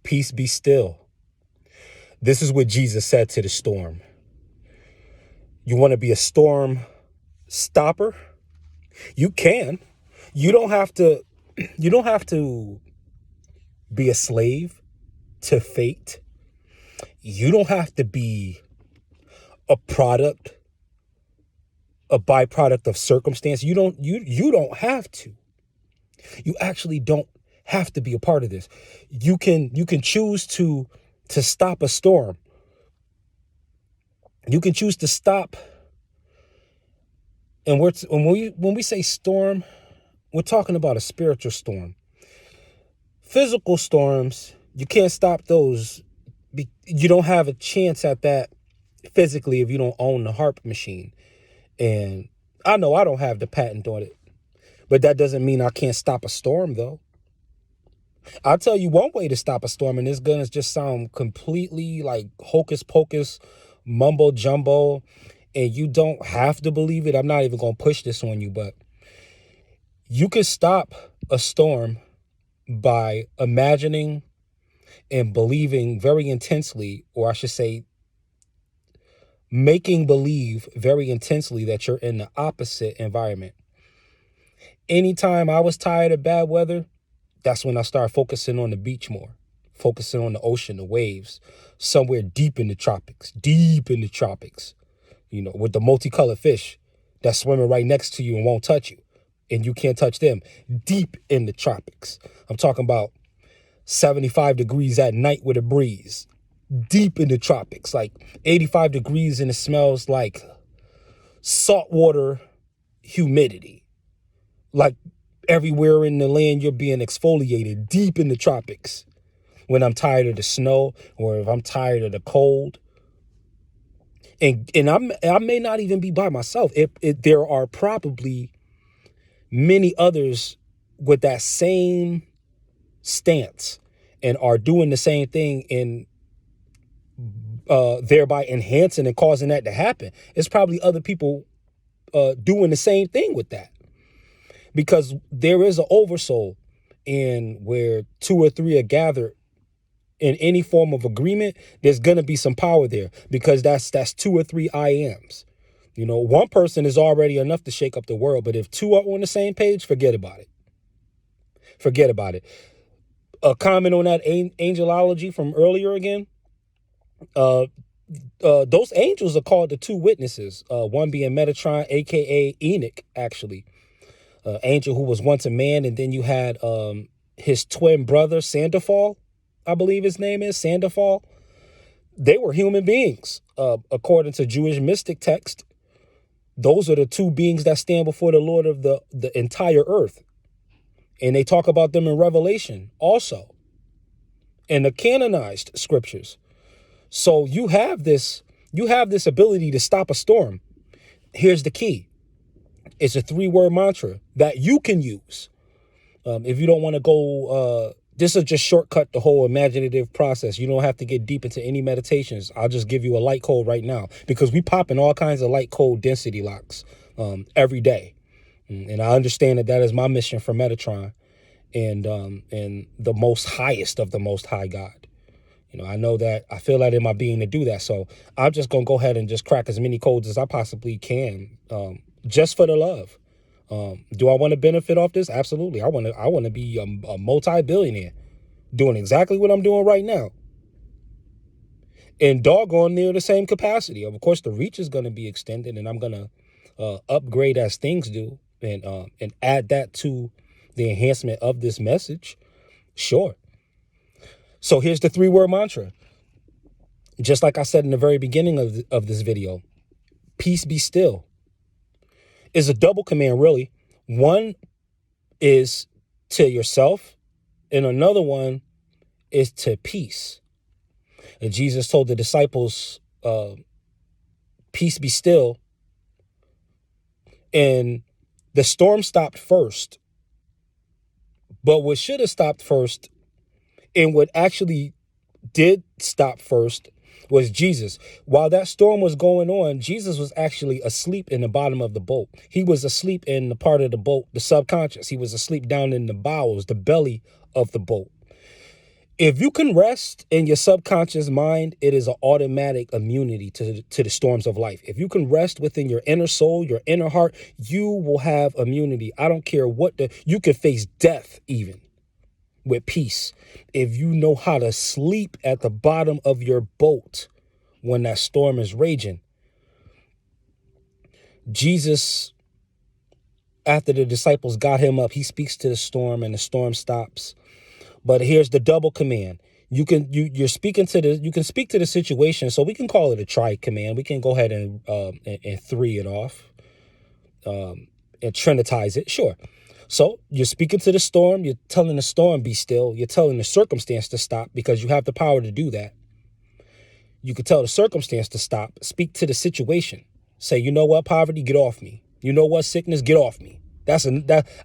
Peace be still. This is what Jesus said to the storm. You want to be a storm stopper? You can. You don't have to be a slave to fate. You don't have to be a byproduct of circumstance. You don't have to. You actually don't have to be a part of this. You can choose to stop a storm. You can choose to stop. And when we say storm, we're talking about a spiritual storm. Physical storms, you can't stop those. You don't have a chance at that physically if you don't own the harp machine. And I know I don't have the patent on it, but that doesn't mean I can't stop a storm, though. I'll tell you one way to stop a storm, and this gonna just sound completely like hocus pocus, mumbo jumbo, and you don't have to believe it. I'm not even gonna push this on you, but you can stop a storm by imagining and believing very intensely, or I should say, making believe very intensely that you're in the opposite environment. Anytime I was tired of bad weather, that's when I started focusing on the beach more, focusing on the ocean, the waves, somewhere deep in the tropics, with the multicolored fish that's swimming right next to you and won't touch you, and you can't touch them, deep in the tropics. I'm talking about 75 degrees at night with a breeze, deep in the tropics, like 85 degrees, and it smells like saltwater humidity. Like everywhere in the land, you're being exfoliated, deep in the tropics. When I'm tired of the snow, or if I'm tired of the cold. And I may not even be by myself. There are probably many others with that same stance and are doing the same thing, and thereby enhancing and causing that to happen. It's probably other people doing the same thing with that, because there is an oversoul, and where two or three are gathered in any form of agreement, there's going to be some power there, because that's two or three I ams. One person is already enough to shake up the world, but if two are on the same page, forget about it. Forget about it. A comment on that angelology from earlier again. Those angels are called the two witnesses, one being Metatron, aka Enoch, actually. Angel who was once a man, and then you had his twin brother, Sandalphon, I believe his name is, Sandalphon. They were human beings, according to Jewish mystic text. Those are the two beings that stand before the Lord of the entire earth. And they talk about them in Revelation also, in the canonized scriptures. So you have this ability to stop a storm. Here's the key. It's a 3-word mantra that you can use. If you don't want to go, this will just shortcut the whole imaginative process. You don't have to get deep into any meditations. I'll just give you a light code right now, because we pop in all kinds of light code density locks every day. And I understand that is my mission for Metatron and the most highest of the most high God. I know that I feel that in my being to do that. So I'm just going to go ahead and just crack as many codes as I possibly can, just for the love. Do I want to benefit off this? Absolutely. I want to be a multi-billionaire doing exactly what I'm doing right now. And doggone near the same capacity. Of course, the reach is going to be extended, and I'm going to upgrade as things do, and add that to the enhancement of this message. Sure. So here's the 3-word mantra. Just like I said in the very beginning of this video, peace be still. Is a double command, really. One is to yourself, and another one is to peace. And Jesus told the disciples, peace be still. And the storm stopped first. But what should have stopped first, and what actually did stop first, was Jesus. While that storm was going on, Jesus was actually asleep in the bottom of the boat. He was asleep in the part of the boat, the subconscious. He was asleep down in the bowels, the belly of the boat. If you can rest in your subconscious mind, it is an automatic immunity to the storms of life. If you can rest within your inner soul, your inner heart, you will have immunity. I don't care you can face death even with peace. If you know how to sleep at the bottom of your boat when that storm is raging. Jesus, after the disciples got him up, he speaks to the storm and the storm stops. But here's the double command. You're speaking to you can speak to the situation. So we can call it a tri command. We can go ahead and three it off, and trinitize it. Sure. So you're speaking to the storm. You're telling the storm, be still. You're telling the circumstance to stop because you have the power to do that. You could tell the circumstance to stop. Speak to the situation. Say, you know what, poverty, get off me. You know what, sickness, get off me.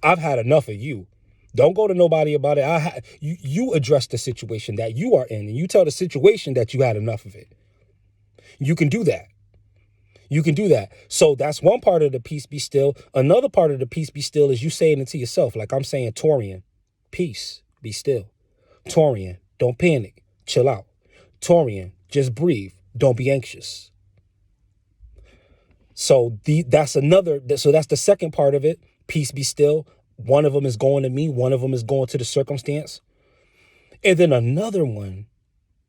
I've had enough of you. Don't go to nobody about it. You address the situation that you are in, and you tell the situation that you had enough of it. You can do that. You can do that. So that's one part of the peace be still. Another part of the peace be still is you saying it to yourself. Like I'm saying, Torian, peace, be still. Torian, don't panic, chill out. Torian, just breathe, don't be anxious. So that's the second part of it. Peace be still. One of them is going to me. One of them is going to the circumstance. And then another one,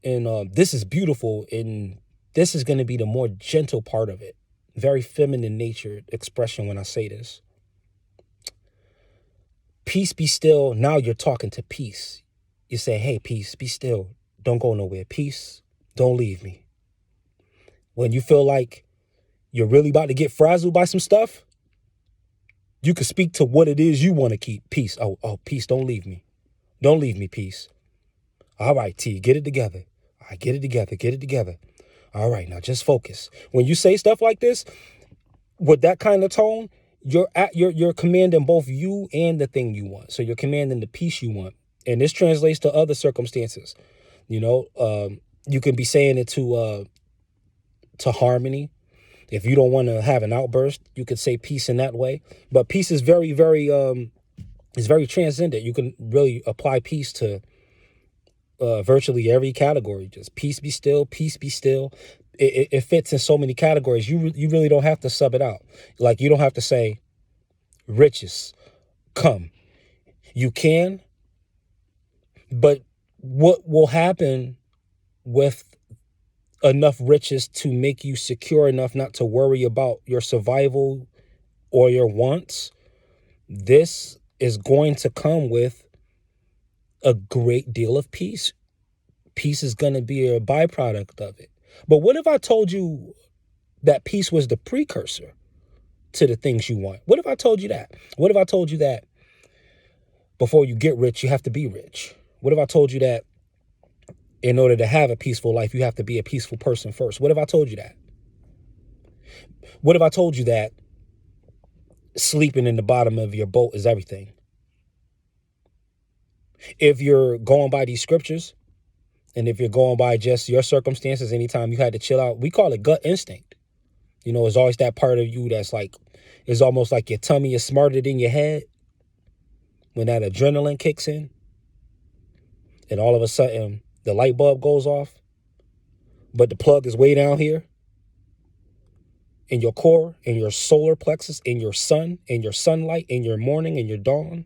and this is beautiful, and this is going to be the more gentle part of it. Very feminine natured expression when I say this. Peace be still. Now you're talking to peace. You say, hey, peace, be still. Don't go nowhere. Peace, don't leave me. When you feel like you're really about to get frazzled by some stuff, you can speak to what it is you want to keep. Peace. Oh, peace, don't leave me. Don't leave me, peace. All right, T, get it together. All right, get it together. All right, now just focus. When you say stuff like this, with that kind of tone, you're commanding both you and the thing you want. So you're commanding the peace you want. And this translates to other circumstances. You know, you can be saying it to harmony. If you don't want to have an outburst, you could say peace in that way. But peace is very, very, is very transcendent. You can really apply peace to virtually every category. Just peace be still, peace be still. It fits in so many categories. You really don't have to sub it out. Like you don't have to say riches come. You can, but what will happen with enough riches to make you secure enough not to worry about your survival or your wants? This is going to come with a great deal of peace. Peace is going to be a byproduct of it. But what if I told you that peace was the precursor to the things you want? What if I told you that? What if I told you that before you get rich, you have to be rich? What if I told you that in order to have a peaceful life, you have to be a peaceful person first? What if I told you that? What if I told you that sleeping in the bottom of your boat is everything? If you're going by these scriptures, and if you're going by just your circumstances, anytime you had to chill out, we call it gut instinct. You know, it's always that part of you that's like, it's almost like your tummy is smarter than your head when that adrenaline kicks in. And all of a sudden, the light bulb goes off, but the plug is way down here in your core, in your solar plexus, in your sun, in your sunlight, in your morning, in your dawn,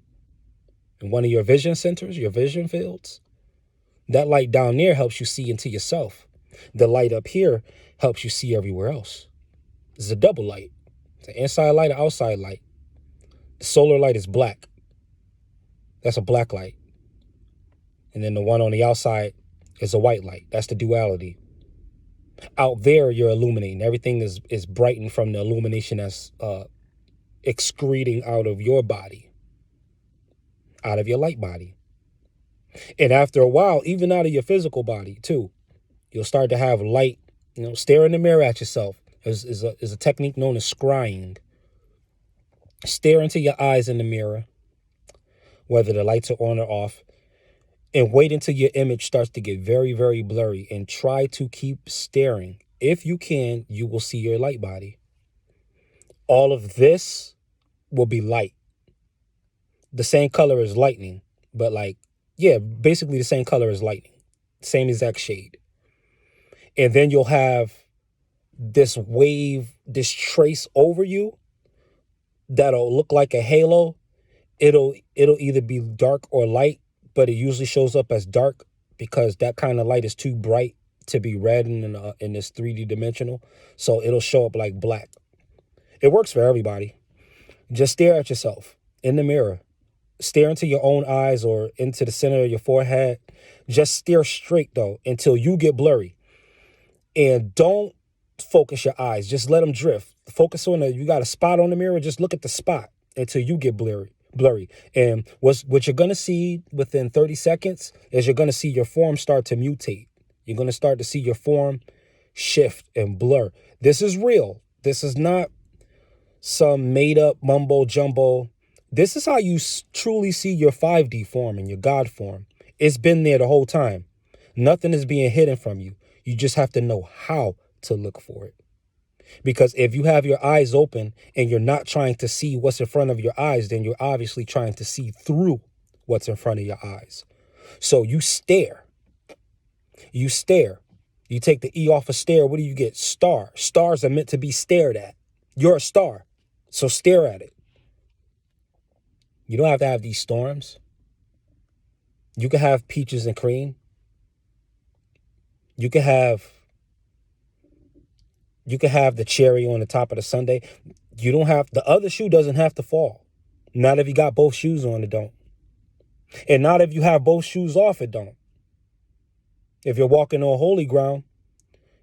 in one of your vision centers, your vision fields. That light down there helps you see into yourself. The light up here helps you see everywhere else. It's a double light. It's an inside light, an outside light. The solar light is black. That's a black light. And then the one on the outside is a white light. That's the duality. Out there, you're illuminating. Everything is brightened from the illumination that's excreting out of your body, out of your light body. And after a while, even out of your physical body too, you'll start to have light. You know, stare in the mirror at yourself. Is a technique known as scrying. Stare into your eyes in the mirror, whether the lights are on or off, and wait until your image starts to get very, very blurry, and try to keep staring. If you can, you will see your light body. All of this will be light. The same color as lightning, but like Yeah, basically the same color as lightning, same exact shade. And then you'll have this wave, this trace over you that'll look like a halo. It'll either be dark or light, but it usually shows up as dark because that kind of light is too bright to be red in this 3D dimensional. So it'll show up like black. It works for everybody. Just stare at yourself in the mirror. Stare into your own eyes or into the center of your forehead. Just stare straight though until you get blurry. And don't focus your eyes. Just let them drift. Focus on you got a spot on the mirror. Just look at the spot until you get blurry. And what you're going to see within 30 seconds is you're going to see your form start to mutate. You're going to start to see your form shift and blur. This is real. This is not some made up mumbo jumbo. This is how you truly see your 5D form and your God form. It's been there the whole time. Nothing is being hidden from you. You just have to know how to look for it. Because if you have your eyes open and you're not trying to see what's in front of your eyes, then you're obviously trying to see through what's in front of your eyes. So you stare. You stare. You take the E off a stare. What do you get? Star. Stars are meant to be stared at. You're a star. So stare at it. You don't have to have these storms. You can have peaches and cream. You can have the cherry on the top of the sundae. You don't have, the other shoe doesn't have to fall. Not if you got both shoes on, it don't. And not if you have both shoes off, it don't. If you're walking on holy ground,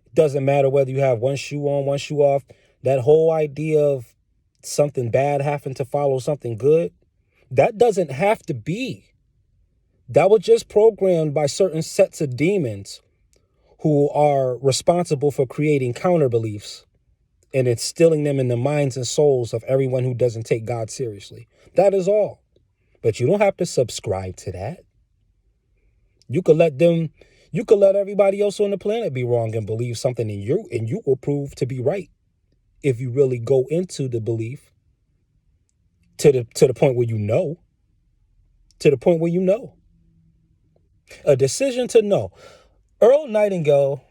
it doesn't matter whether you have one shoe on, one shoe off. That whole idea of something bad having to follow something good, that doesn't have to be. That was just programmed by certain sets of demons who are responsible for creating counter beliefs and instilling them in the minds and souls of everyone who doesn't take God seriously. That is all. But you don't have to subscribe to that. You could let everybody else on the planet be wrong and believe something in you, and you will prove to be right if you really go into the belief to the point where you know. To the point where you know. A decision to know. Earl Nightingale,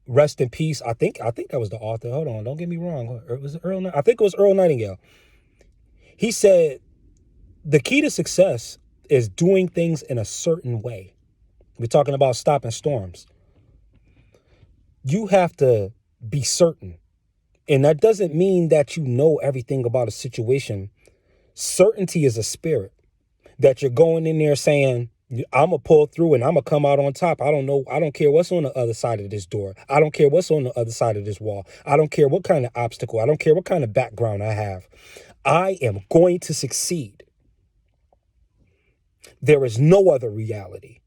rest in peace. I think that was the author. Hold on, don't get me wrong. Was it Earl? I think it was Earl Nightingale. He said the key to success is doing things in a certain way. We're talking about stopping storms. You have to be certain. And that doesn't mean that you know everything about a situation. Certainty is a spirit that you're going in there saying, I'm going to pull through and I'm going to come out on top. I don't know. I don't care what's on the other side of this door. I don't care what's on the other side of this wall. I don't care what kind of obstacle. I don't care what kind of background I have. I am going to succeed. There is no other reality.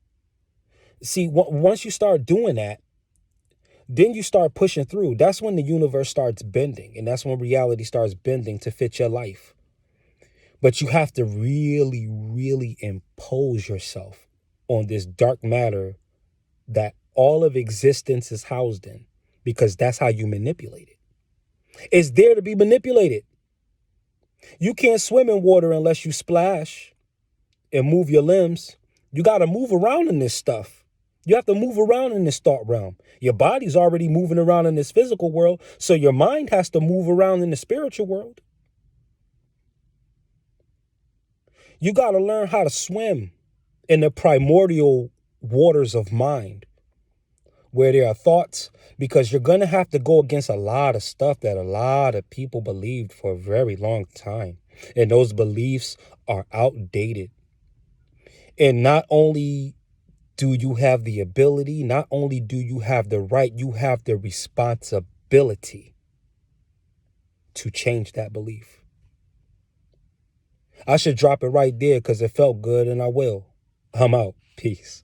See, once you start doing that, then you start pushing through. That's when the universe starts bending, and that's when reality starts bending to fit your life. But you have to really, really impose yourself on this dark matter that all of existence is housed in, because that's how you manipulate it. It's there to be manipulated. You can't swim in water unless you splash and move your limbs. You got to move around in this stuff. You have to move around in this thought realm. Your body's already moving around in this physical world, so your mind has to move around in the spiritual world. You got to learn how to swim in the primordial waters of mind, where there are thoughts, because you're going to have to go against a lot of stuff that a lot of people believed for a very long time. And those beliefs are outdated. And not only do you have the ability, not only do you have the right, you have the responsibility to change that belief. I should drop it right there because it felt good, and I will. I'm out. Peace.